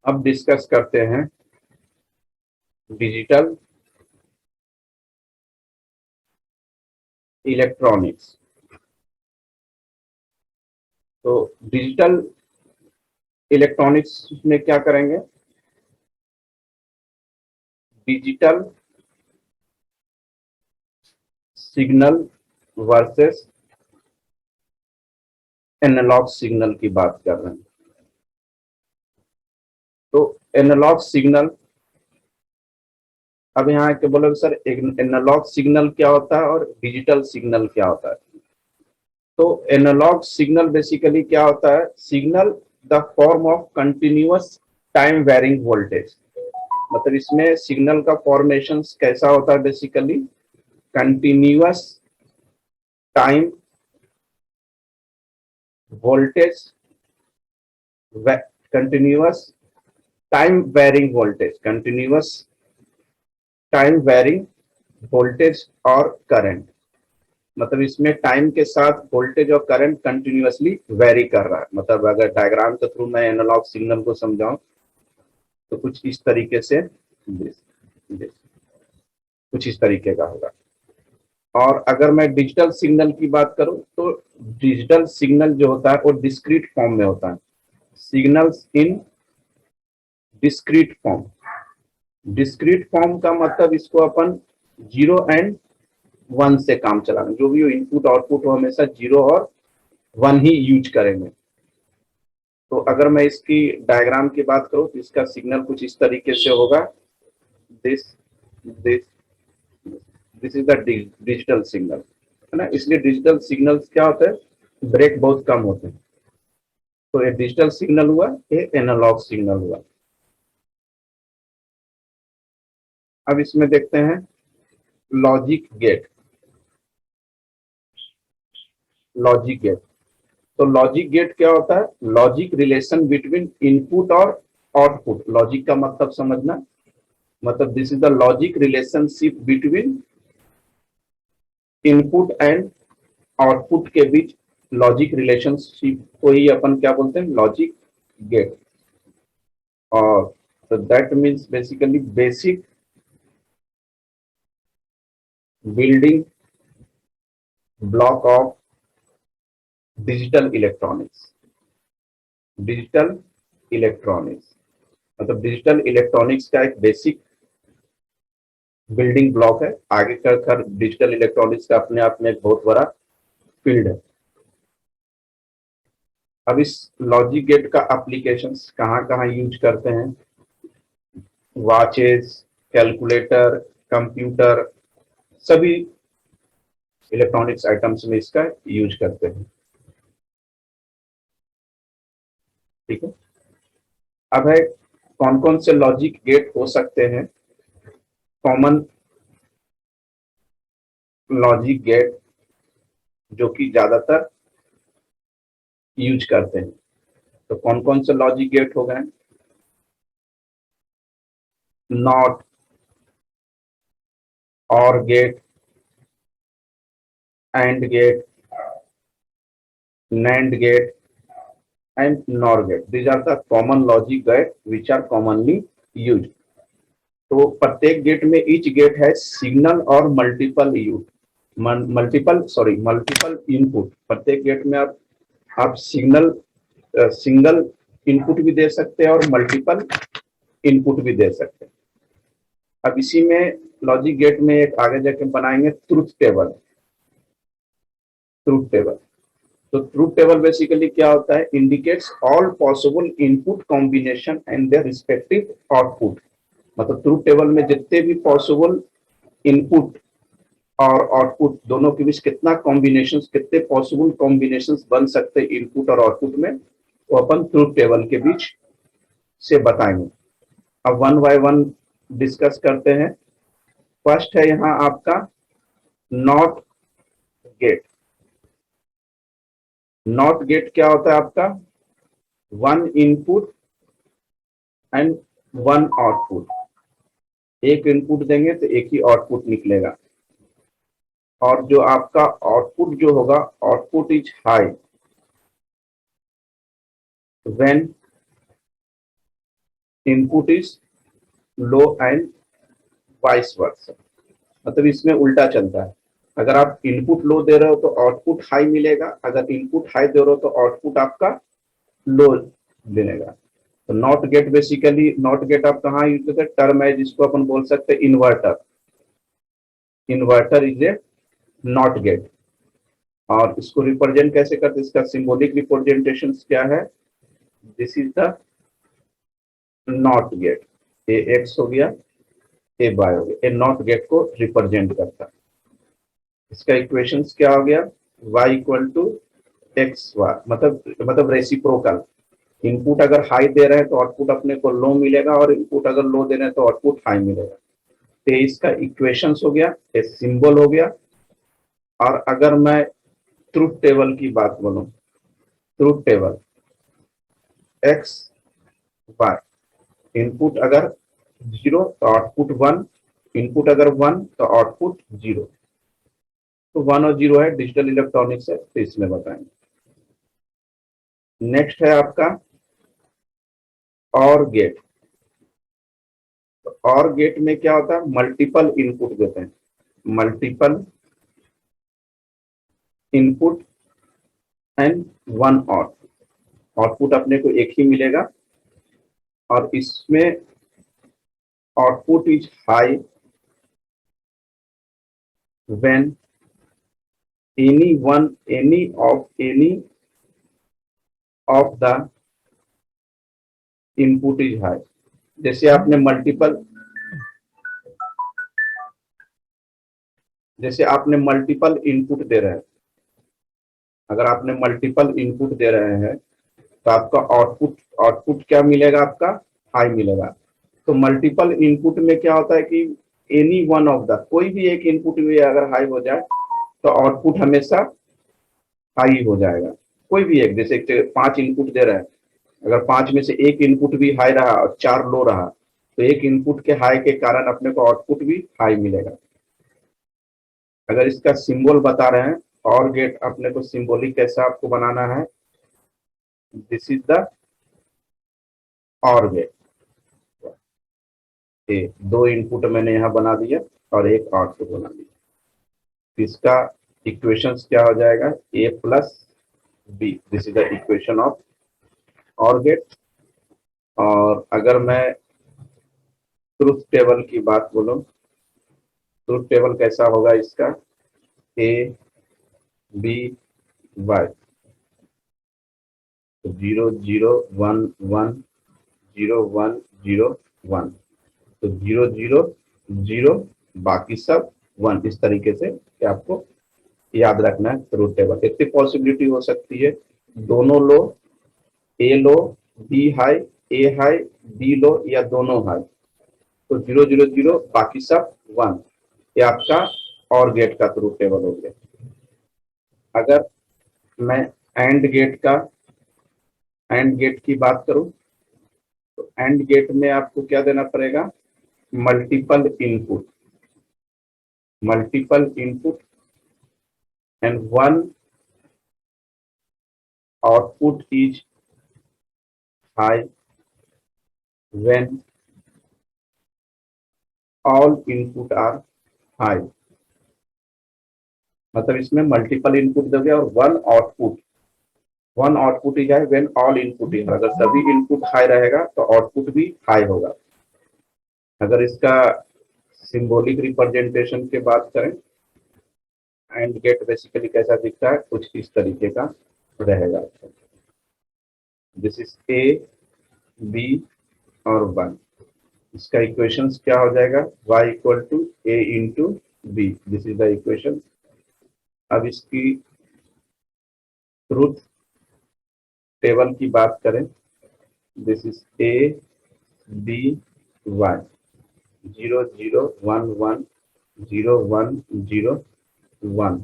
अब डिस्कस करते हैं डिजिटल इलेक्ट्रॉनिक्स। तो डिजिटल इलेक्ट्रॉनिक्स में क्या करेंगे? Digital signal versus analog signal की बात कर रहे हैं। तो एनालॉग सिग्नल, अब यहाँ के बोलोगे सर एनालॉग सिग्नल क्या होता है और डिजिटल सिग्नल क्या होता है? तो एनालॉग सिग्नल बेसिकली क्या होता है? Signal the form of continuous time varying voltage. मतलब इसमें सिग्नल का फॉर्मेशन कैसा होता है? Basically continuous time voltage, continuous time varying voltage, continuous time varying voltage और करंट। मतलब इसमें टाइम के साथ वोल्टेज और करंट कंटिन्यूअसली वेरी कर रहा है। मतलब अगर डायग्राम के थ्रू मैं एनालॉग सिग्नल को समझाऊं तो कुछ इस तरीके से कुछ इस तरीके का होगा। और अगर मैं डिजिटल सिग्नल की बात करूं तो डिजिटल सिग्नल जो होता है वो डिस्क्रीट फॉर्म में होता है। Signals in discrete form. Discrete form का मतलब इसको अपन 0 और 1 से काम चलाना, जो भी इनपुट आउटपुट हो हमेशा 0 और 1 ही यूज करेंगे। तो अगर मैं इसकी डायग्राम की बात करूं तो इसका सिग्नल कुछ इस तरीके से होगा। This this this is the digital signal, है ना। इसलिए डिजिटल सिग्नल्स क्या होते हैं? ब्रेक बहुत कम होते हैं। तो ये डिजिटल सिग्नल हुआ, ये एनालॉग सिग्नल हुआ। अब इसमें देखते हैं लॉजिक गेट। लॉजिक गेट, तो लॉजिक गेट क्या होता है? लॉजिक रिलेशन बिटवीन इनपुट और आउटपुट। लॉजिक का मतलब समझना, मतलब this is the logic relationship between input and output के बीच लॉजिक रिलेशनशिप को ही अपन क्या बोलते हैं? Logic gate. और तो that means basically basic building block of digital electronics. Digital electronics मतलब डिजिटल इलेक्ट्रॉनिक्स का एक बेसिक बिल्डिंग ब्लॉक है। आगे कर डिजिटल इलेक्ट्रॉनिक्स का अपने आप में एक बहुत बड़ा फील्ड है। अब इस लॉजिक गेट का एप्लीकेशंस कहाँ कहाँ यूज करते हैं? वॉचेस, कैलकुलेटर, कंप्यूटर, सभी इलेक्ट्रॉनिक्स आइटम्स में इसका यूज करते हैं। ठीक है। अब है कौन कौन से लॉजिक गेट हो सकते हैं? कॉमन लॉजिक गेट जो कि ज्यादातर यूज करते हैं, तो कौन कौन से लॉजिक गेट हो गए? Not, or gate, and gate, NAND gate and NOR gate. These are the common logic gate which are commonly used. तो प्रत्येक गेट में ईच गेट है सिग्नल और मल्टीपल इनपुट। प्रत्येक गेट में आप सिंगल इनपुट भी दे सकते हैं और मल्टीपल इनपुट भी दे सकते हैं। अब इसी में लॉजिक गेट में एक आगे जाके बनाएंगे ट्रुथ टेबल। ट्रुथ टेबल, तो ट्रूथ टेबल बेसिकली क्या होता है? Indicates all possible input combination and their respective output. मतलब ट्रूथ टेबल में जितने भी पॉसिबल इनपुट और आउटपुट दोनों के बीच कितना कॉम्बिनेशन, कितने पॉसिबल कॉम्बिनेशन बन सकते हैं इनपुट और आउटपुट में, वो अपन ट्रूथ टेबल के बीच से बताएंगे। अब वन बाय वन डिस्कस करते हैं। फर्स्ट है यहाँ आपका नॉट गेट। नॉट गेट क्या होता है आपका? 1 इनपुट एंड 1 आउटपुट। एक इनपुट देंगे तो एक ही आउटपुट निकलेगा। और जो आपका आउटपुट जो होगा, output is high when input is low and vice versa. मतलब इसमें उल्टा चलता है, अगर आप इनपुट लो दे रहे हो तो आउटपुट हाई मिलेगा, अगर इनपुट हाई दे रहे हो तो आउटपुट आपका लो मिलेगा। तो not gate, basically not gate आप कहाँ यूज करते हैं, टर्म है जिसको अपन बोल सकते हैं inverter. Inverter is a not gate. और इसको रिप्रेजेंट कैसे करते हैं, इसका सिंबॉलिक रिप्रेजेंटेशन क्या है, this is the not gate. A X हो गया, ए वाई हो गया, ए नॉट गेट को रिप्रेजेंट करता है। इसका इक्वेशंस क्या हो गया, y equal to X Y, मतलब रेसिप्रोकल। इनपुट अगर हाई दे रहे हैं तो आउटपुट अपने को लो मिलेगा, और इनपुट अगर लो दे रहे हैं तो आउटपुट हाई मिलेगा। तो इसका इक्वेशंस हो गया, ये सिंबल हो गया। और अगर मैं ट्रुथ टेबल की बात बोलूं, truth table X Y, input अगर 0 तो आउटपुट 1, इनपुट अगर 1 तो आउटपुट 0। तो 1 और 0 है, डिजिटल इलेक्ट्रॉनिक्स है, तो इसमें बताएंगे। नेक्स्ट है आपका और गेट। और गेट में क्या होता है, मल्टीपल इनपुट देते हैं, multiple input and one output अपने को एक ही मिलेगा। और इसमें output is high when any of the input is high. जैसे आपने मल्टीपल इनपुट दे रहे हैं, अगर आपने मल्टीपल इनपुट दे रहे हैं तो आपका आउटपुट क्या मिलेगा, आपका हाई मिलेगा। तो मल्टीपल इनपुट में क्या होता है कि एनी वन ऑफ द, कोई भी एक इनपुट भी अगर हाई हो जाए तो आउटपुट हमेशा हाई हो जाएगा। कोई भी एक, जैसे 5 इनपुट दे रहे हैं, अगर 5 में से एक इनपुट भी हाई रहा और 4 लो रहा, तो एक इनपुट के हाई के कारण अपने को आउटपुट भी हाई मिलेगा। अगर इसका सिंबल बता रहे हैं और गेट, अपने को सिंबॉलिक कैसा आपको बनाना है, दिस इज द और गेट। दो इनपुट मैंने यहाँ बना दिया और एक आउटपुट बना दिया। इसका इक्वेशंस क्या हो जाएगा, a plus B, this is the equation of or gate. और अगर मैं ट्रुथ टेबल की बात बोलूं, ट्रुथ टेबल कैसा होगा इसका, ए बी वाई, 0 0 1 1 0 1 0 1, तो 0 0 0 बाकी सब 1। इस तरीके से कि आपको याद रखना है ट्रुथ टेबल। कितनी पॉसिबिलिटी हो सकती है, दोनों लो, ए लो बी हाई, ए हाई बी लो, या दोनों हाई। तो 0 0 0 बाकी सब 1, ये आपका और गेट का ट्रुथ टेबल हो गया। अगर मैं एंड गेट की बात करूं, तो एंड गेट में आपको क्या देना पड़ेगा, multiple input and one output is high when all input are high. मतलब इसमें मल्टीपल इनपुट दोगे और one output is high when all input is, अगर सभी इनपुट हाई रहेगा तो आउटपुट भी हाई होगा। अगर इसका सिंबॉलिक रिप्रेजेंटेशन की बात करें, एंड गेट बेसिकली कैसा दिखता है, कुछ इस तरीके का रहेगा। दिस इज ए बी और 1, इसका इक्वेशंस क्या हो जाएगा, y equal to A into B, this is the equation. अब इसकी ट्रुथ टेबल की बात करें, this is A B Y, 0 0 1 1 0 1 0 1।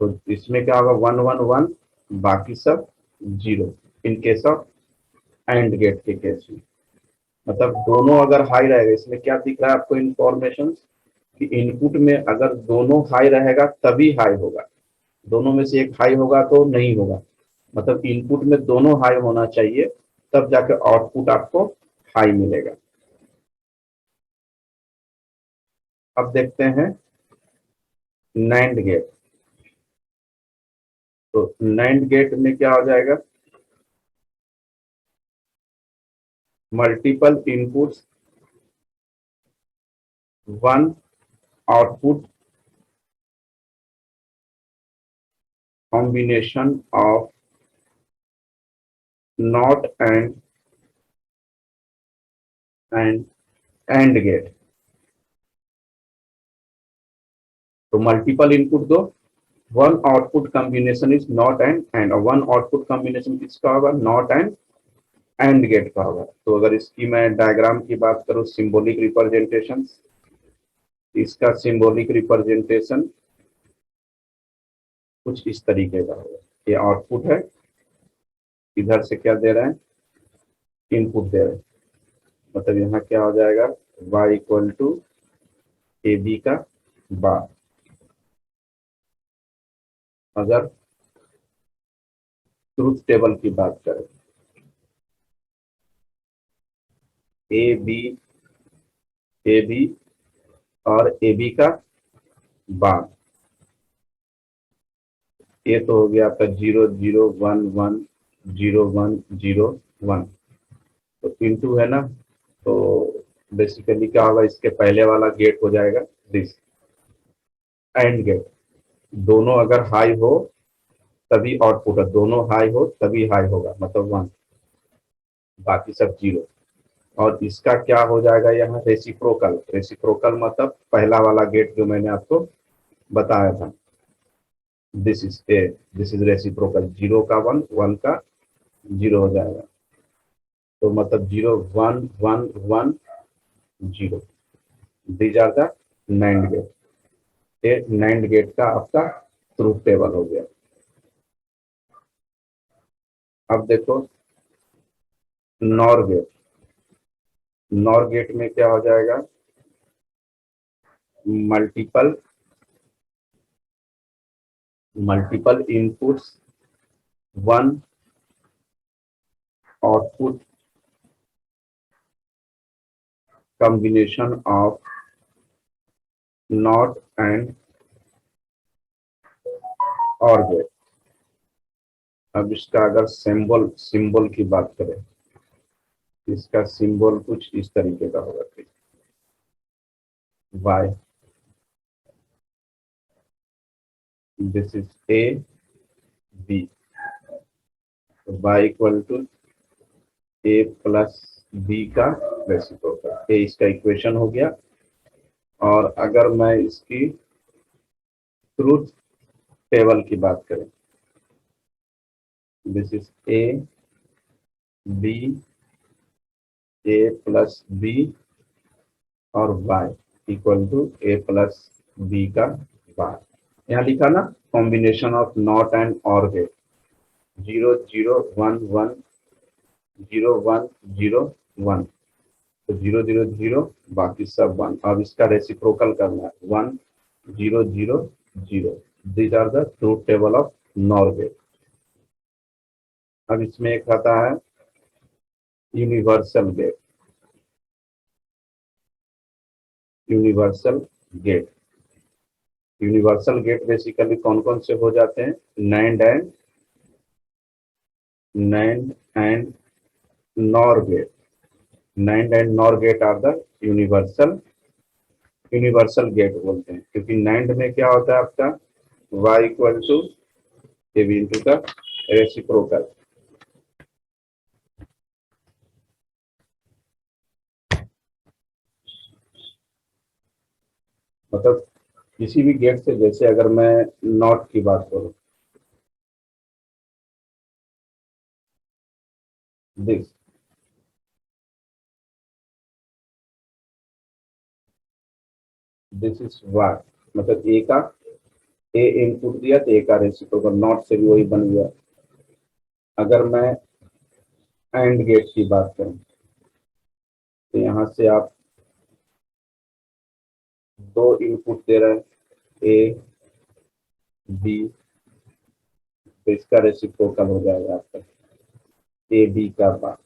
तो इसमें क्या होगा, 1 1 1 बाकी सब 0, in case of and gate के केस में। मतलब दोनों अगर हाई रहेगा, इसमें क्या दिख रहा है आपको इंफॉर्मेशन, कि इनपुट में अगर दोनों हाई रहेगा तभी हाई होगा, दोनों में से एक हाई होगा तो नहीं होगा। मतलब इनपुट में दोनों हाई होना चाहिए, तब जाकर आउटपुट आपको हाई मिलेगा। अब देखते हैं नैंड गेट। तो नैंड गेट में क्या हो जाएगा, multiple inputs, one output, combination of not and and gate. तो मल्टीपल इनपुट दो, one output combination is not and one output combination किसका होगा, नॉट एंड गेट का होगा। तो अगर इसकी मैं डायग्राम की बात करूं, सिंबॉलिक रिप्रेजेंटेशन, इसका सिंबॉलिक रिप्रेजेंटेशन कुछ इस तरीके का होगा। ये आउटपुट है, इधर से क्या दे रहे हैं, इनपुट दे रहे हैं। मतलब यहाँ क्या हो जाएगा, y equal to A B का बार। अगर ट्रूथ टेबल की बात करें, ए बी और ए बी का बार, ये तो हो गया आपका 0 0 1 1 0 1 0 1। तो इनटू है ना, तो बेसिकली क्या होगा, इसके पहले वाला गेट हो जाएगा दिस एंड गेट। दोनों अगर हाई हो तभी आउटपुट है, दोनों हाई हो तभी हाई होगा, मतलब 1, बाकी सब 0। और इसका क्या हो जाएगा यहाँ, रेसिप्रोकल। रेसिप्रोकल मतलब पहला वाला गेट जो मैंने आपको बताया था, this is A, this is reciprocal, 0 का 1, 1 का 0 हो जाएगा। तो मतलब 0 1 1 1 0, these are the NAND gate. ये नैंड गेट का आपका ट्रूथ टेबल हो गया। अब देखो नॉर गेट। नॉर गेट में क्या हो जाएगा, multiple multiple inputs, one output, combination of not and or gate. अब इसका अगर सिंबल सिंबल की बात करें, इसका सिंबल कुछ इस तरीके का होगा, y, this is A B, y equal to A plus B का रेसिप्रोकल। ये इसका इक्वेशन हो गया। और अगर मैं इसकी ट्रूथ टेबल की बात करें, this is A B, A plus B और y equal to A plus B का बार। यहाँ लिखा ना, combination of not and or gate, 0 0 1 1 0 1 0 1। तो 0 0 0, बाकी सब 1। अब इसका रेसिप्रोकल करना है, 1 0 0 0। These are the truth table of NOR gate. अब इसमें एक आता है universal gate. Universal gate, universal gate basically कौन कौन से हो जाते हैं, NAND and NOR gate. NAND and NOR gate are the universal gate बोलते हैं, क्योंकि नैंड में क्या होता है आपका, y equal to A B into का रेसिप्रोकल। मतलब किसी भी गेट से, जैसे अगर मैं नॉट की बात करूं, दिस दिस इज वाई, मतलब ए का, ए इनपुट दिया तो ए का रेसिप्रोकल, नॉट से भी वही बन गया। अगर मैं एंड गेट की बात करूं, तो यहां से आप दो इनपुट दे रहे हैं, ए बी, तो इसका रेसिप्रोकल हो जाएगा आपका ए बी का बार।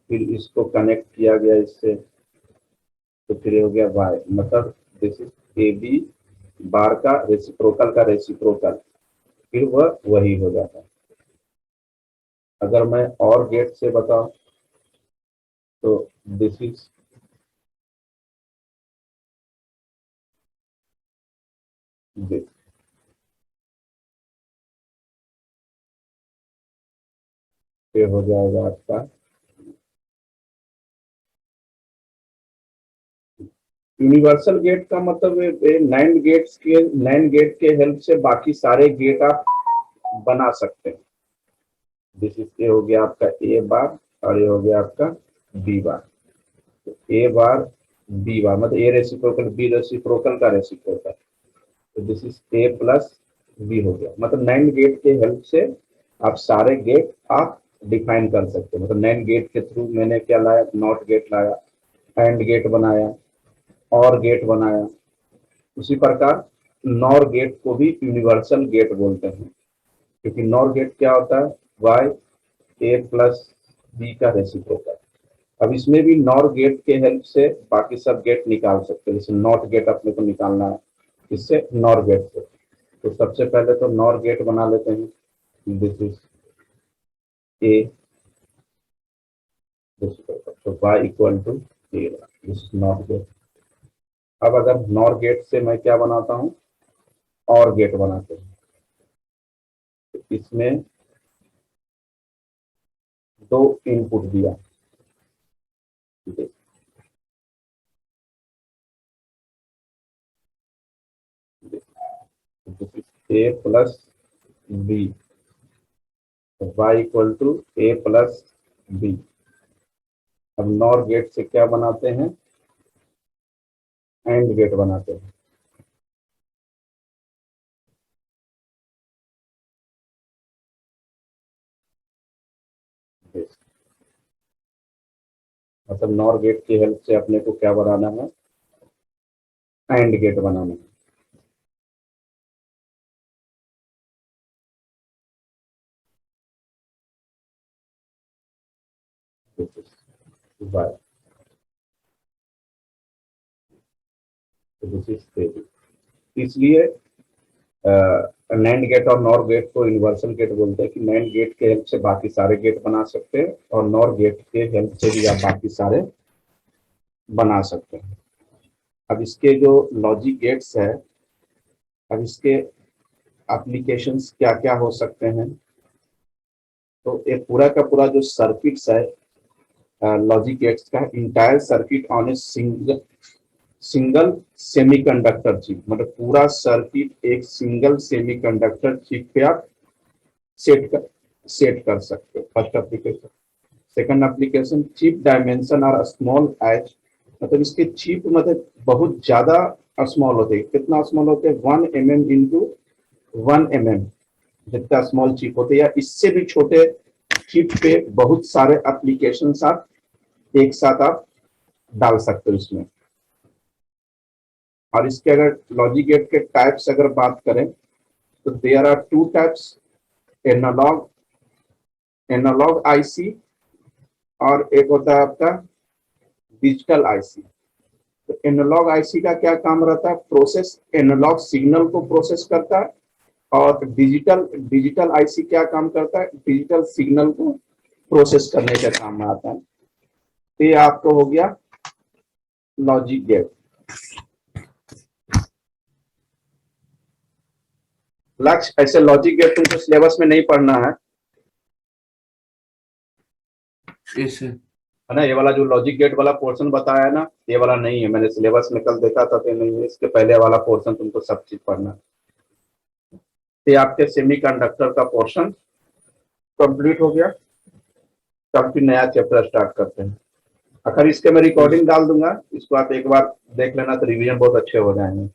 फिर इसको कनेक्ट किया गया इससे, तो फिर ये हो गया y, मतलब this is A B bar का रेसिप्रोकल, फिर वह वही हो जाता है। अगर मैं और गेट से बताऊं तो दिस इज दिस, फिर हो जाएगा आपका यूनिवर्सल गेट का मतलब नैंड गेट के हेल्प से बाकी सारे गेट आप बना सकते हैं। दिस इज ये हो गया आपका ए बार और ये हो गया आपका बी बार। तो ए बार बी बार मतलब ए रेसिप्रोकल बी रेसिप्रोकल का रेसिप्रोकल, तो this is A plus B हो गया। मतलब नैंड गेट के हेल्प से आप सारे गेट आप डिफाइन कर सकते हैं। मतलब नैंड गेट के थ्रू मैंने क्या लाया, नॉट गेट लाया, एंड गेट बनाया, और गेट बनाया। उसी प्रकार नॉर गेट को भी यूनिवर्सल गेट बोलते हैं, क्योंकि नॉर गेट क्या होता है, वाई ए प्लस बी का रेसिप्रोकल। अब इसमें भी नॉर गेट के हेल्प से बाकी सब गेट निकाल सकते हैं। जैसे नॉट गेट अपने को निकालना है इससे, नॉर गेट से, तो सबसे पहले तो नॉर गेट बना लेते हैं। दिस इज ए रेसिप्रोकल, तो Y equal to A, this is not gate. अब अगर नॉर गेट से मैं क्या बनाता हूँ, और गेट बनाते हैं, तो इसमें दो इनपुट दिया, A plus B, Y equal to A plus B. अब नॉर गेट से क्या बनाते हैं, एंड गेट बनाते हैं। मतलब नॉर गेट की हेल्प से अपने को क्या बनाना है, एंड गेट बनाना है। वाई, दिस इज, इसलिए नैंड गेट और नॉर गेट को यूनिवर्सल गेट बोलते हैं कि नैंड गेट के हेल्प से बाकी सारे गेट बना सकते हैं और नॉर गेट के हेल्प से भी आप बाकी सारे बना सकते हैं। अब इसके जो लॉजिक गेट्स है, अब इसके एप्लीकेशंस क्या क्या हो सकते हैं, तो एक पूरा का पूरा जो सर्किट्स है लॉजिक गेट्स का, entire circuit on a single semiconductor chip, मतलब पूरा सर्किट एक सिंगल सेमीकंडक्टर चिप पे आप सेट कर सकते हो। First application. Second application, chip dimension are small edge, मतलब इसके चिप मतलब बहुत ज्यादा स्मॉल होते हैं। कितना स्मॉल होते हैं, 1 mm इंटू 1 mm, जितना स्मॉल चिप होते हैं, या इससे भी छोटे चिप पे बहुत सारे एप्लीकेशन आप एक साथ आप डाल सकते हो इसमें। और इसके अगर लॉजिक गेट के टाइप्स अगर बात करें तो there are two types, analog analog IC और एक होता है आपका डिजिटल आईसी। तो एनालॉग आईसी का क्या काम रहता है, प्रोसेस एनालॉग सिग्नल को प्रोसेस करता है, और डिजिटल डिजिटल आईसी क्या काम करता है, डिजिटल सिग्नल को प्रोसेस करने के काम में आता है। तो ये आपको हो गया लॉजिक गेट। लक्ष्य, ऐसे लॉजिक गेट तुमको सिलेबस में नहीं पढ़ना है है ना। ये वाला जो लॉजिक गेट वाला पोर्शन बताया है ना, ये वाला नहीं है, मैंने सिलेबस में कल देखा था, तो नहीं है। इसके पहले वाला पोर्शन तुमको सब चीज पढ़ना है। ये आपके सेमीकंडक्टर का पोर्शन कंप्लीट हो गया। तब फिर नया चैप्टर स्टार्ट करते हैं। अगर इसके मैं रिकॉर्डिंग डाल दूंगा, इसको आप एक बार देख लेना, तो रिवीजन बहुत अच्छे हो जाएंगे।